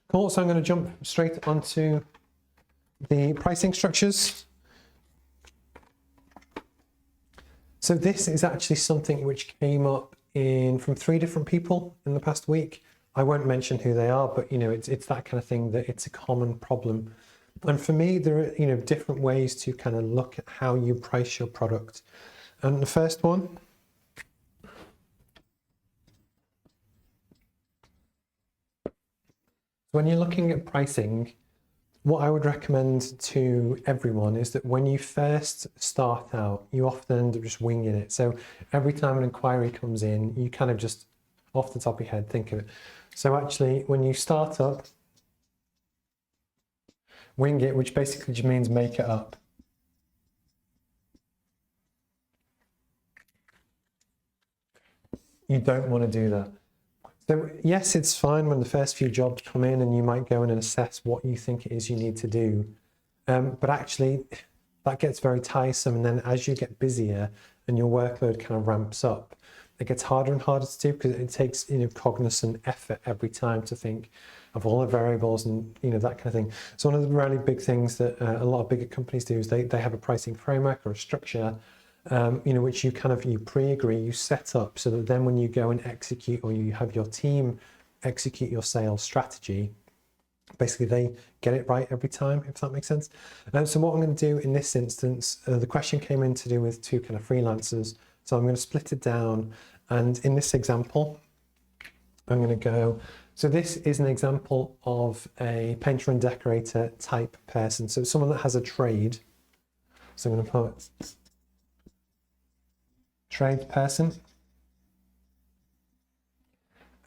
Cool, so I'm going to jump straight onto the pricing structures. So this is actually something which came up from 3 different people in the past week. I won't mention who they are, but it's that kind of thing, that it's a common problem. And for me, there are different ways to kind of look at how you price your product. And the first one, when you're looking at pricing, what I would recommend to everyone is that when you first start out, you often end up just winging it. So every time an inquiry comes in, you kind of just off the top of your head think of it. So actually, when you start up, wing it, which basically just means make it up. You don't want to do that. So yes, it's fine when the first few jobs come in and you might go in and assess what you think it is you need to do. But actually, that gets very tiresome. And then as you get busier and your workload kind of ramps up, it gets harder and harder to do, because it takes cognizant effort every time to think of all the variables and that kind of thing. So one of the really big things that a lot of bigger companies do is they have a pricing framework or a structure, which you pre-agree, you set up, so that then when you go and execute, or you have your team execute your sales strategy, basically they get it right every time, if that makes sense. So what I'm going to do in this instance, the question came in to do with 2 kind of freelancers. So I'm going to split it down, and in this example, I'm going to go, so this is an example of a painter and decorator type person. So someone that has a trade. So I'm going to put trade person.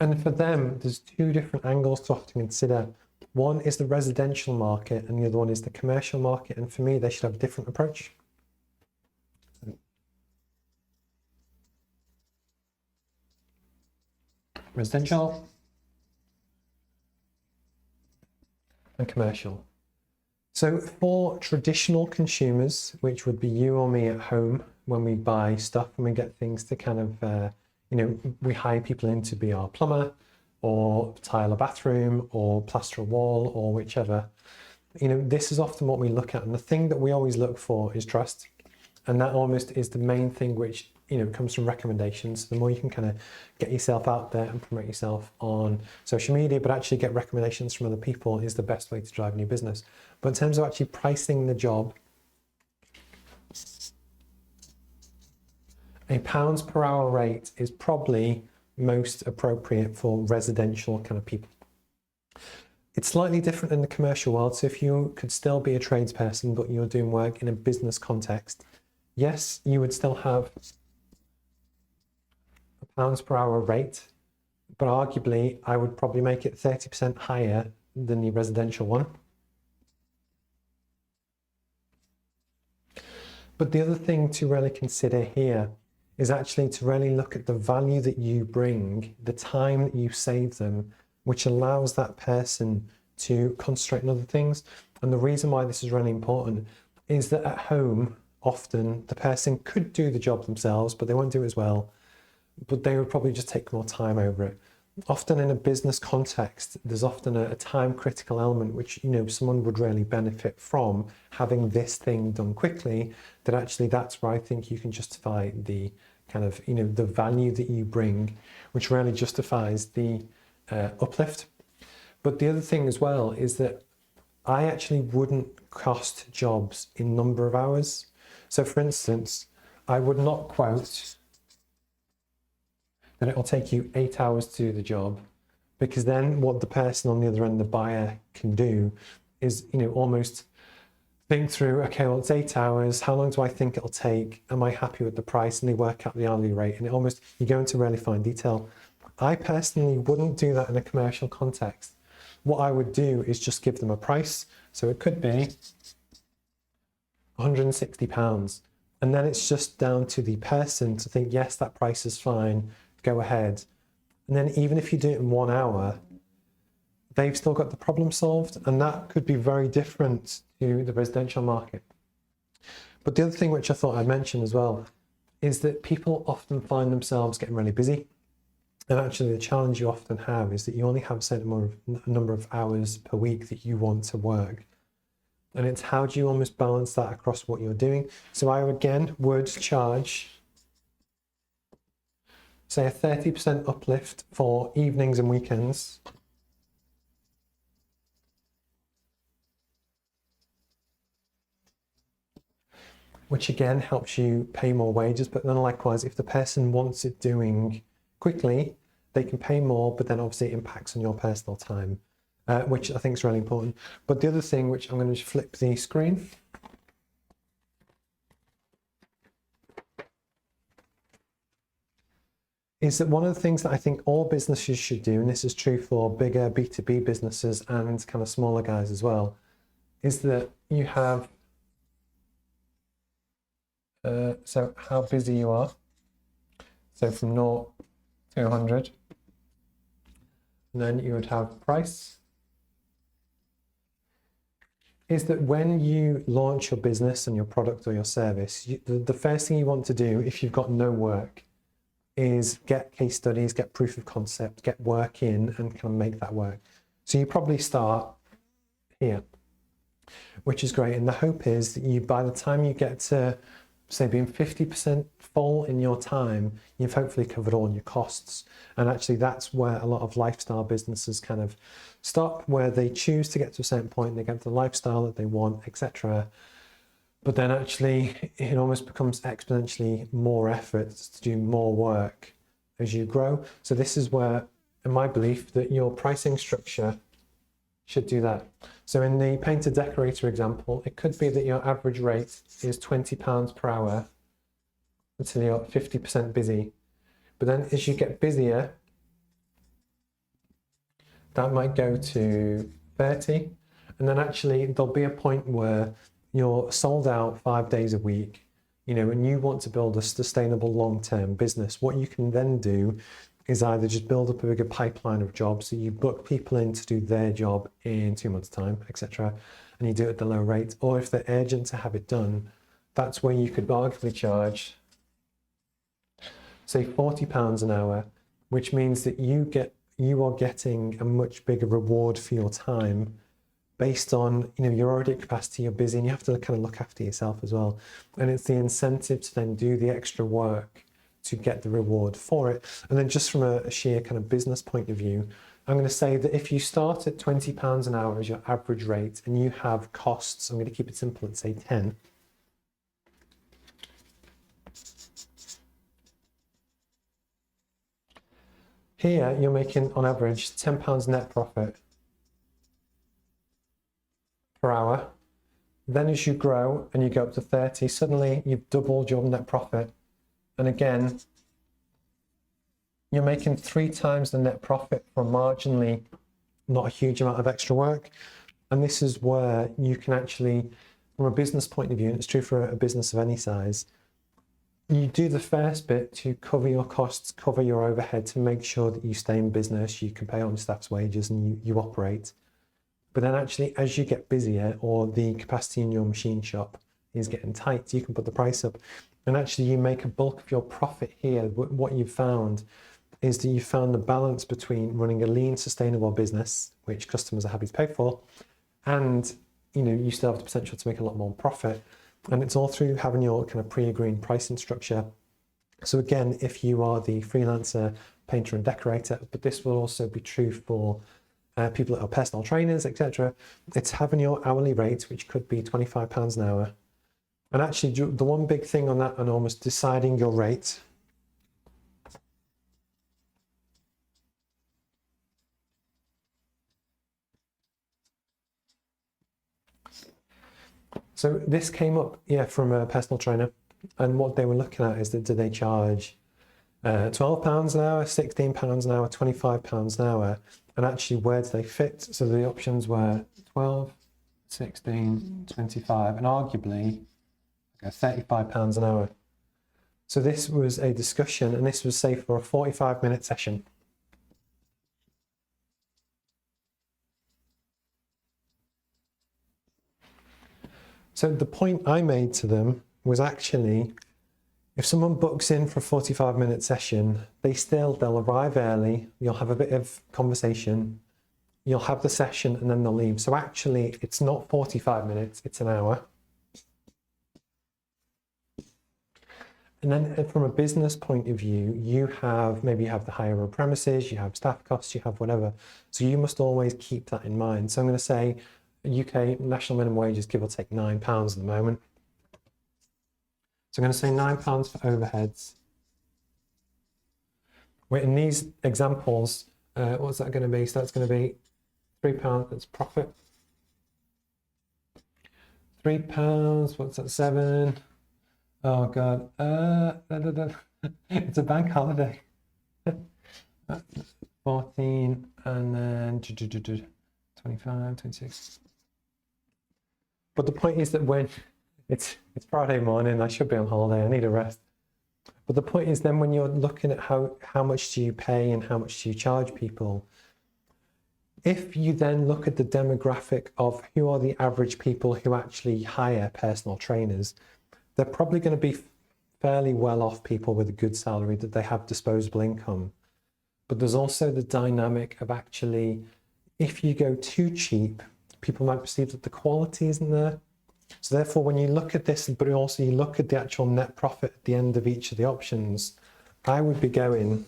And for them, there's 2 different angles to have to consider. One is the residential market and the other one is the commercial market. And for me, they should have a different approach. Residential and commercial. So for traditional consumers, which would be you or me at home, when we buy stuff and we get things to kind of, we hire people in to be our plumber or tile a bathroom or plaster a wall or whichever, this is often what we look at. And the thing that we always look for is trust. And that almost is the main thing which, comes from recommendations. The more you can kind of get yourself out there and promote yourself on social media, but actually get recommendations from other people, is the best way to drive new business. But in terms of actually pricing the job, a pounds per hour rate is probably most appropriate for residential kind of people. It's slightly different in the commercial world. So if you could still be a tradesperson, but you're doing work in a business context, yes, you would still have a pounds per hour rate, but arguably I would probably make it 30% higher than the residential one. But the other thing to really consider here is actually to really look at the value that you bring, the time that you save them, which allows that person to concentrate on other things. And the reason why this is really important is that at home, often the person could do the job themselves, but they won't do it as well, but they would probably just take more time over it. Often in a business context, there's often a time critical element which, someone would really benefit from having this thing done quickly, that actually that's where I think you can justify the kind of, the value that you bring, which really justifies the uplift. But the other thing as well is that I actually wouldn't cost jobs in number of hours. So for instance, I would not quote that it'll take you 8 hours to do the job, because then what the person on the other end, the buyer, can do is, almost think through, okay, well, it's 8 hours. How long do I think it'll take? Am I happy with the price? And they work out the hourly rate, and you go into really fine detail. I personally wouldn't do that in a commercial context. What I would do is just give them a price. So it could be £160. And then it's just down to the person to think, yes, that price is fine, go ahead. And then even if you do it in 1 hour, they've still got the problem solved. And that could be very different to the residential market. But the other thing which I thought I'd mention as well is that people often find themselves getting really busy. And actually the challenge you often have is that you only have a certain number of hours per week that you want to work. And it's how do you almost balance that across what you're doing. So I again would charge, say, a 30% uplift for evenings and weekends. Which again helps you pay more wages, but then likewise, if the person wants it doing quickly, they can pay more, but then obviously it impacts on your personal time, which I think is really important. But the other thing, which I'm going to just flip the screen, is that one of the things that I think all businesses should do, and this is true for bigger B2B businesses and kind of smaller guys as well, is that you have so how busy you are. So from 0 to 100. And then you would have price. Is that when you launch your business and your product or your service, the first thing you want to do if you've got no work is get case studies, get proof of concept, get work in and kind of make that work. So you probably start here, which is great. And the hope is that you, by the time you get to say being 50% full in your time, you've hopefully covered all your costs. And actually that's where a lot of lifestyle businesses kind of stop, where they choose to get to a certain point, they get the lifestyle that they want, etc. But then actually it almost becomes exponentially more effort to do more work as you grow. So this is where, in my belief, that your pricing structure should do that. So in the painter decorator example, it could be that your average rate is £20 per hour until you're 50% busy. But then as you get busier, that might go to 30. And then actually there'll be a point where you're sold out 5 days a week, you know, and you want to build a sustainable long-term business. What you can then do is either just build up a bigger pipeline of jobs, so you book people in to do their job in 2 months' time, etc., and you do it at the low rate. Or if they're urgent to have it done, that's where you could arguably charge, say, £40 an hour, which means that you are getting a much bigger reward for your time based on, you know, you're already at capacity, you're busy, and you have to kind of look after yourself as well. And it's the incentive to then do the extra work to get the reward for it. And then just from a sheer kind of business point of view, I'm going to say that if you start at £20 an hour as your average rate and you have costs, I'm going to keep it simple and say 10. Here you're making on average £10 net profit per hour. Then as you grow and you go up to 30, suddenly you've doubled your net profit. And again, you're making 3 times the net profit for marginally not a huge amount of extra work. And this is where you can actually, from a business point of view, and it's true for a business of any size, you do the first bit to cover your costs, cover your overhead, to make sure that you stay in business, you can pay on staff's wages and you operate. But then actually, as you get busier or the capacity in your machine shop is getting tight, you can put the price up. And actually you make a bulk of your profit here. What you've found is that you've found the balance between running a lean, sustainable business, which customers are happy to pay for, and, you know, you still have the potential to make a lot more profit. And it's all through having your kind of pre-agreed pricing structure. So again, if you are the freelancer, painter and decorator, but this will also be true for people that are personal trainers, etc. It's having your hourly rate, which could be £25 an hour. And actually the one big thing on that, and almost deciding your rate, so this came up, from a personal trainer, and what they were looking at is that do they charge £12 an hour, £16 an hour, £25 an hour, and actually where do they fit? So the options were 12, 16, 25, and arguably £35 an hour. So this was a discussion, and this was, say, for a 45-minute session. So the point I made to them was actually, If someone books in for a 45-minute session, they'll arrive early, you'll have a bit of conversation, you'll have the session, and then they'll leave. So actually, it's not 45 minutes, it's an hour. And then from a business point of view, maybe you have the hire of premises, you have staff costs, you have whatever. So you must always keep that in mind. So I'm going to say UK national minimum wage is give or take £9 at the moment. So I'm going to say £9 for overheads. Wait, in these examples, what's that going to be? So that's going to be £3, that's profit. £3, what's that, 7? Oh God, it's a bank holiday. 14, and then 25, 26. But the point is that when it's Friday morning, I should be on holiday, I need a rest. But the point is then when you're looking at how much do you pay and how much do you charge people, if you then look at the demographic of who are the average people who actually hire personal trainers, they're probably going to be fairly well off people with a good salary, that they have disposable income. But there's also the dynamic of actually, if you go too cheap, people might perceive that the quality isn't there. So therefore, when you look at this, but also you look at the actual net profit at the end of each of the options, I would be going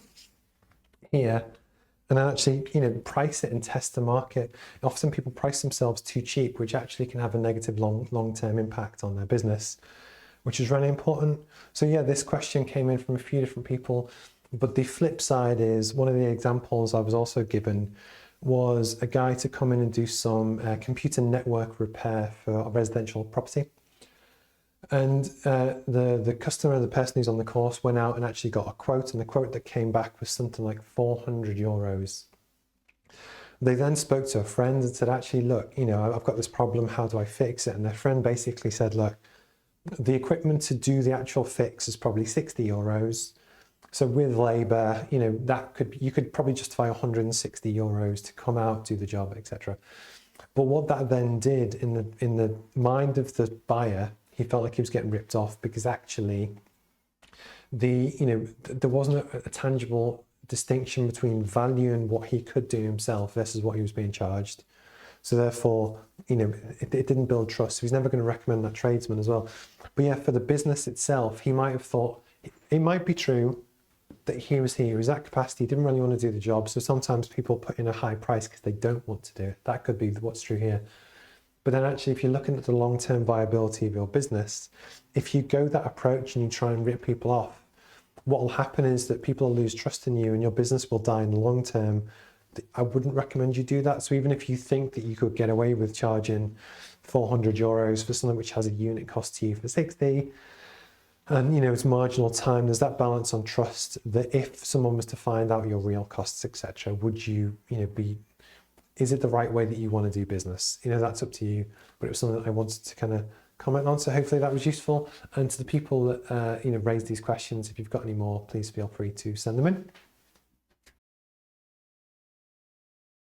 here and then actually, price it and test the market. Often people price themselves too cheap, which actually can have a negative long-term impact on their business, which is really important. So yeah, this question came in from a few different people, but the flip side is, one of the examples I was also given was a guy to come in and do some computer network repair for a residential property. And the customer, the person who's on the course, went out and actually got a quote, and the quote that came back was something like €400. They then spoke to a friend and said, actually, look, I've got this problem, how do I fix it? And their friend basically said, look, the equipment to do the actual fix is probably €60. So with labour, you could probably justify €160 to come out, do the job, etc. But what that then did in the mind of the buyer, he felt like he was getting ripped off, because actually there wasn't a tangible distinction between value and what he could do himself versus what he was being charged. So therefore, it didn't build trust. So he's never going to recommend that tradesman as well. But yeah, for the business itself, he might have thought, it might be true that he was at capacity, he didn't really want to do the job. So sometimes people put in a high price because they don't want to do it. That could be what's true here. But then actually, if you're looking at the long-term viability of your business, if you go that approach and you try and rip people off, what will happen is that people will lose trust in you and your business will die in the long term. I wouldn't recommend you do that. So even if you think that you could get away with charging €400 for something which has a unit cost to you for 60, and it's marginal time, there's that balance on trust that if someone was to find out your real costs, etc., would you, is it the right way that you want to do business? That's up to you. But it was something that I wanted to kind of comment on. So hopefully that was useful. And to the people that raised these questions, if you've got any more, please feel free to send them in.